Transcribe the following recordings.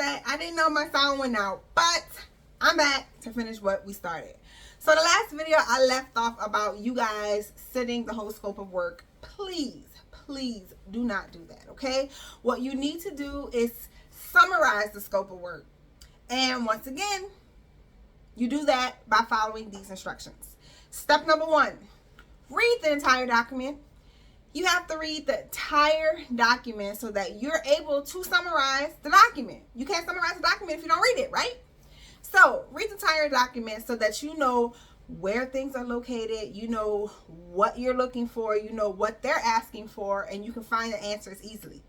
that. I didn't know my sound went out, but I'm back to finish what we started. So the last video I left off about you guys sending the whole scope of work. Please do not do that, okay? What you need to do is summarize the scope of work. And once again, you do that by following these instructions. Step number 1, read the entire document. You have to read the entire document so that you're able to summarize the document. You can't summarize the document if you don't read it, right? So read the entire document so that you know where things are located, you know what you're looking for, you know what they're asking for, and you can find the answers easily.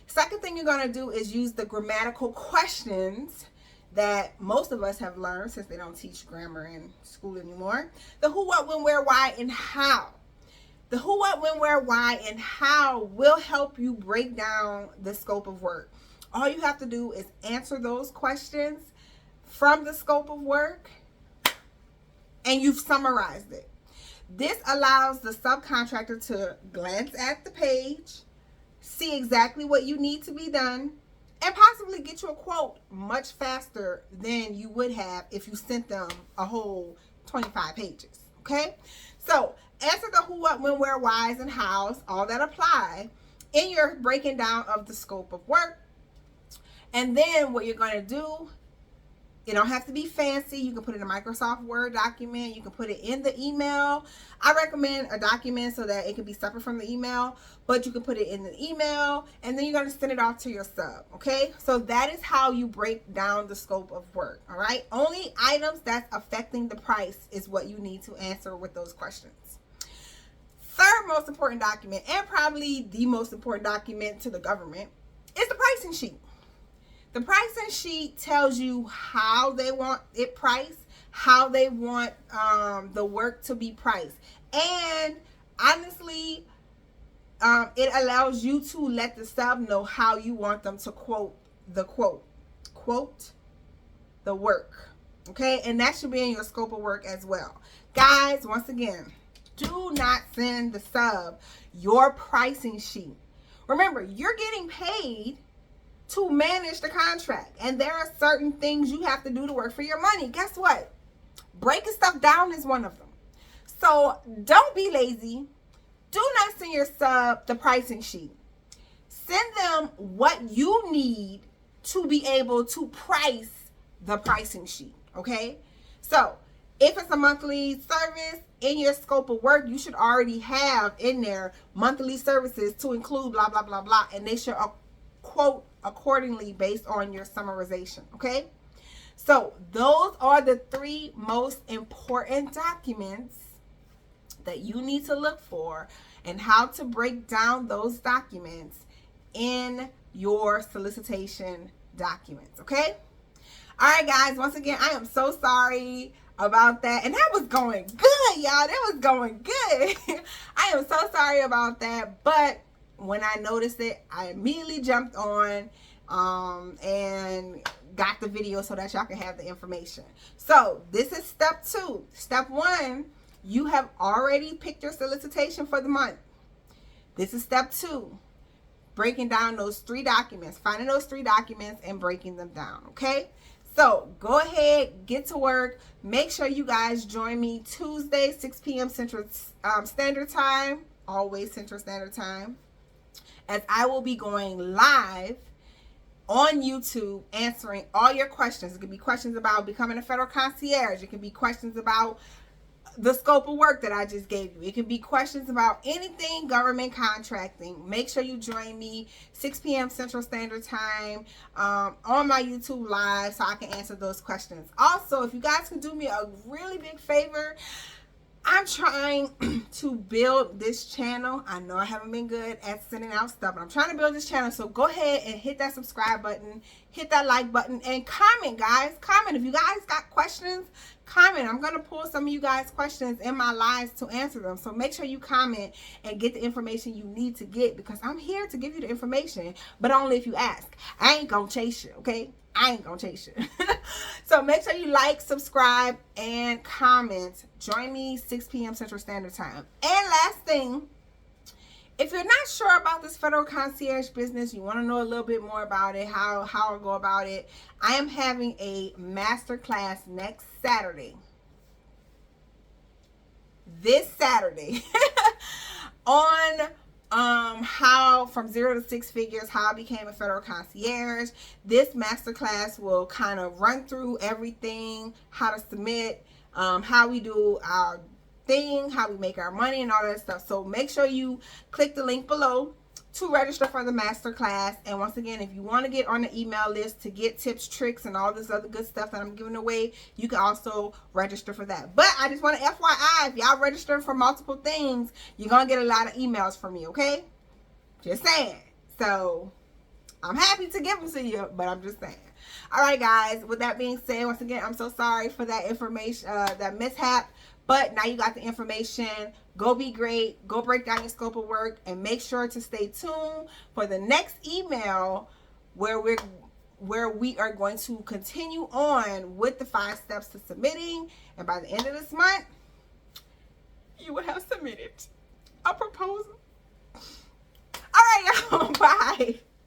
Second thing you're going to do is use the grammatical questions that most of us have learned since they don't teach grammar in school anymore. The who, what, when, where, why, and how. The who, what, when, where, why, and how will help you break down the scope of work. All you have to do is answer those questions from the scope of work, and you've summarized it. This allows the subcontractor to glance at the page, see exactly what you need to be done, and possibly get you a quote much faster than you would have if you sent them a whole 25 pages, okay? So answer the who, what, when, where, whys, and hows, all that apply in your breaking down of the scope of work. And then what you're going to do, it don't have to be fancy. You can put it in a Microsoft Word document. You can put it in the email. I recommend a document so that it can be separate from the email, but you can put it in the email, and then you're going to send it off to your sub, okay? So that is how you break down the scope of work, all right? Only items that's affecting the price is what you need to answer with those questions. Third most important document, and probably the most important document to the government, is the pricing sheet. The pricing sheet tells you how they want it priced, how they want the work to be priced. And honestly, it allows you to let the sub know how you want them to quote the work. Okay, and that should be in your scope of work as well. Guys, once again, do not send the sub your pricing sheet. Remember, you're getting paid to manage the contract, and there are certain things you have to do to work for your money. Guess what? Breaking stuff down is one of them. So don't be lazy. Do not send your sub the pricing sheet. Send them what you need to be able to price the pricing sheet, okay? So if it's a monthly service, in your scope of work, you should already have in there monthly services to include blah, blah, blah, blah, and they should quote accordingly based on your summarization, okay? So those are the 3 most important documents that you need to look for and how to break down those documents in your solicitation documents, okay? All right, guys, once again, I am so sorry about that, and that was going good, y'all. That was going good. I am so sorry about that, but when I noticed it, I immediately jumped on and got the video so that y'all can have the information. So this is step 2. Step 1, you have already picked your solicitation for the month. This is step 2, breaking down those 3 documents, finding those 3 documents and breaking them down, okay? So go ahead, get to work. Make sure you guys join me Tuesday, 6 p.m. Central Standard Time, always Central Standard Time, as I will be going live on YouTube answering all your questions. It can be questions about becoming a federal concierge. It can be questions about the scope of work that I just gave you. It can be questions about anything government contracting. Make sure you join me 6 p.m. Central Standard Time on my YouTube live so I can answer those questions. Also, if you guys can do me a really big favor, I'm trying to build this channel. I know I haven't been good at sending out stuff, but I'm trying to build this channel. So go ahead and hit that subscribe button, hit that like button, and comment, guys. Comment. If you guys got questions, comment. I'm going to pull some of you guys' questions in my lives to answer them. So make sure you comment and get the information you need to get, because I'm here to give you the information, but only if you ask. I ain't going to chase you, okay? I ain't gonna chase you. So make sure you like, subscribe, and comment. Join me 6 p.m. Central Standard Time. And last thing, If you're not sure about this Federal Concierge business, you want to know a little bit more about it, how I go about it, I am having a masterclass next Saturday. This Saturday on how from 0 to 6 figures, how I became a Federal Concierge. This masterclass will kind of run through everything, how to submit, how we do our thing, how we make our money and all that stuff. So make sure you click the link below to register for the masterclass. And once again, if you want to get on the email list to get tips, tricks, and all this other good stuff that I'm giving away, you can also register for that. But I just want to FYI, if y'all register for multiple things, you're going to get a lot of emails from me, okay? Just saying. So I'm happy to give them to you, but I'm just saying. All right, guys. With that being said, once again, I'm so sorry for that information, that mishap. But now you got the information. Go be great. Go break down your scope of work, and make sure to stay tuned for the next email where we are going to continue on with the 5 steps to submitting. And by the end of this month, you will have submitted a proposal. All right, y'all. Bye.